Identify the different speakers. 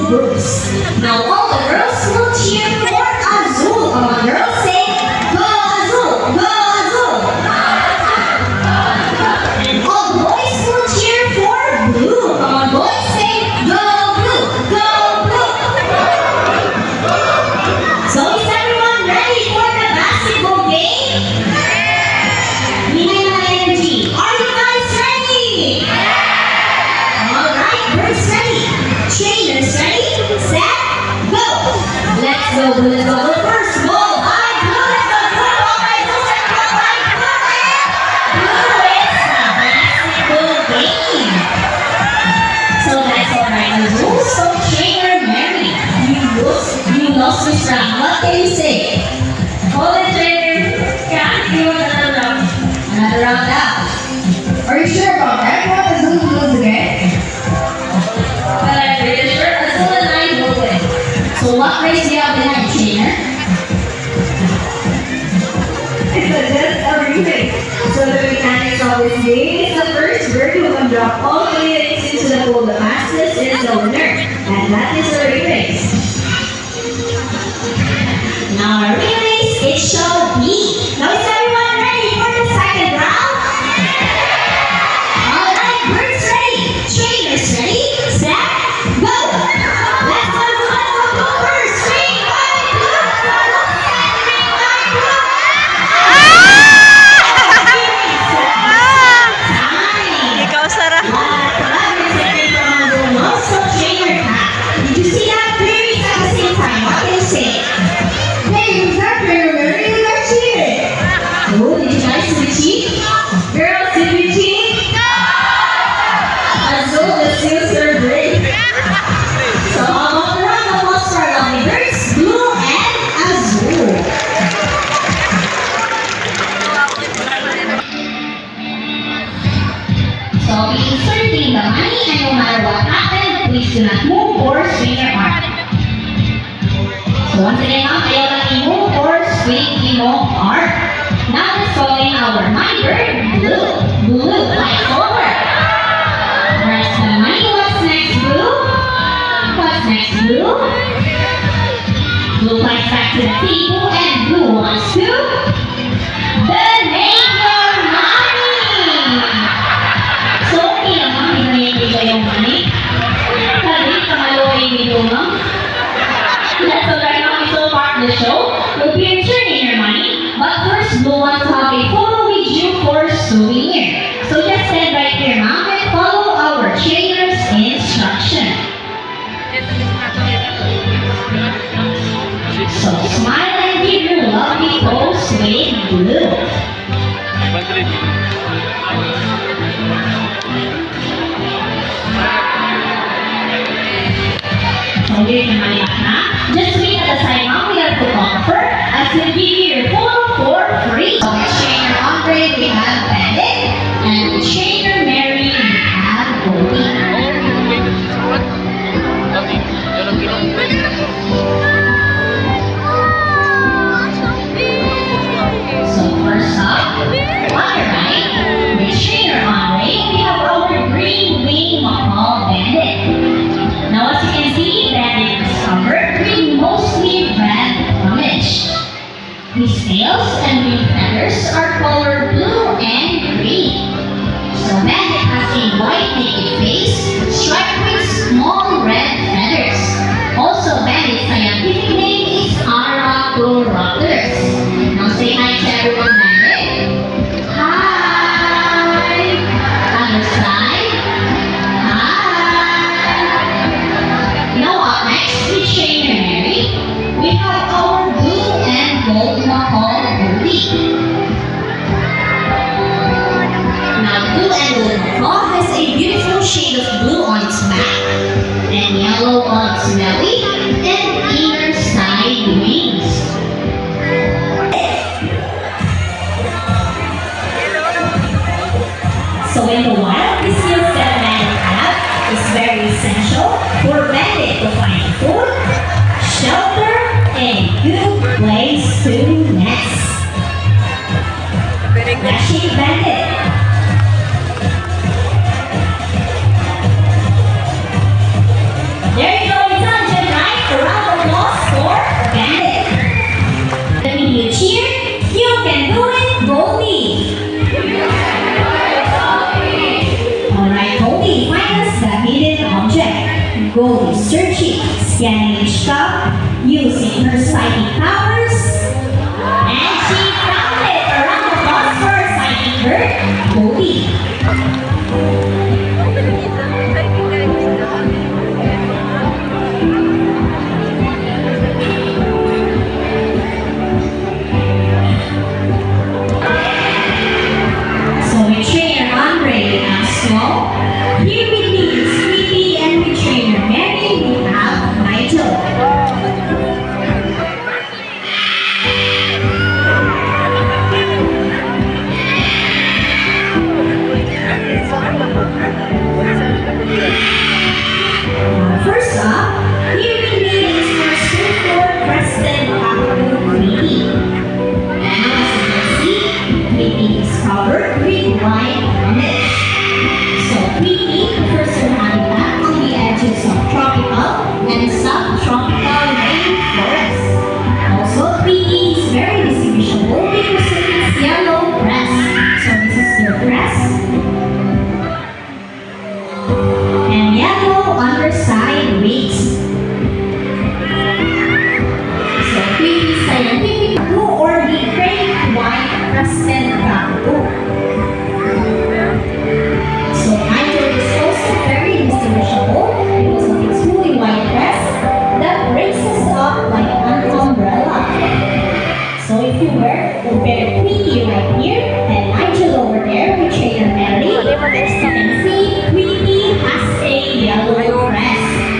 Speaker 1: two groups. Now all the girls will cheer for Azul. Come on, girls, say, Go Azul! Go Azul! And all boys will cheer for Blue. Come on, boys, say, Go Blue! Go Blue! So is everyone ready for the basketball game? Hinay ng energy. Are you guys ready? Alright, birds ready. Trainers ready? Set, go! Let's go, let's go. The first ball. I blew it. The third ball. I blew it. Blue is the basketball game. So that's alright. Azul, so trainer Mary. You lost this round. What can you say?
Speaker 2: Hold it, trainer. Can't do another round.
Speaker 1: Another round out.
Speaker 3: Are you sure about that? What is Azul lose again?
Speaker 2: But I'm pretty sure Azul and I will win.
Speaker 1: So what race do you have behind, trainer?
Speaker 3: It's just a remix. So the mechanics of this game is the first bird who can drop all three eggs into the pool. The fastest is the winner. And that is the remix.
Speaker 1: Now our race, it shall be. Now is everyone ready for the second round? Alright, birds ready. Trainers ready. Set, go! Let's go, go first. Green, white, blue. Green, white, blue. Time.
Speaker 4: Ikaw, Sarah.
Speaker 1: Also, trainer hat. Did you see that? Three races at the same time. What can you say?
Speaker 3: Hey, who's that trainer? Mary? You got cheated.
Speaker 1: Oh, did you guys see the cheat?
Speaker 3: Girls, did you cheat?
Speaker 1: Azul is still surveyed. So, on the round of all star lovely birds, Blue and Azul. So, be inserting the money and no matter what happens, please do not move or swing your arm. So, once again, ma'am, ayaw lang i-move or swing imo arm. Now, let's call in our money bird, Blue. Blue, fly forward. Where's the money? What's next, Blue? What's next, Blue? Blue flies back to the table and Blue wants to donate your money. So, okay naman, pinayagin ko yung money. Sabi, kamaluin dito, ma'am. That's alright, ma'am. So far the show, we'll be returning your money. But first, Blue wants to have a photo with you for souvenir. So just stand right here, ma'am, and follow our trainer's instruction. So smile and give your lovely pose with Blue. So here's your money back now. Just wait at the side, ma'am. We have photographer. As we'll give you your photo for free. So with trainer Andre, we have Bandit. And with trainer Mary, we have Goldie. So first up, on your right, with trainer Andre, we have our green wing Macau Bandit. Now as you can see, Bandit is covered with mostly red plumage. His tails and wing feathers are colored blue and green. So Bandit has a white naked face, striped with small red feathers. Also, Bandit's scientific name is Archaeoraptor. Now say hi to everyone, Bandit. Hi! Other side. Hi! Now up next, we trainer Mary. We have our blue and gold Macau Goldie. Now blue and gold Macau has a beautiful shade of blue on its back and yellow on its belly and inner side wings. So in the wild, this skill set Bandit have is very essential for Bandit to find food, shelter, and good place to nest. Let's shake Bandit. There you go, it's done. Gold is searching, scanning each cup, using her psychic powers. And she found it! A round of applause for her psychic bird, Goldie. So we trainer Andre now small. Here with me is Sweetie and we trainer Mary. We have Nigel. First up, here with me is our super Preston Capital Queenie. And as you can see, Queenie is covered with white varnish. So Queenie prefers her hand back on the edges of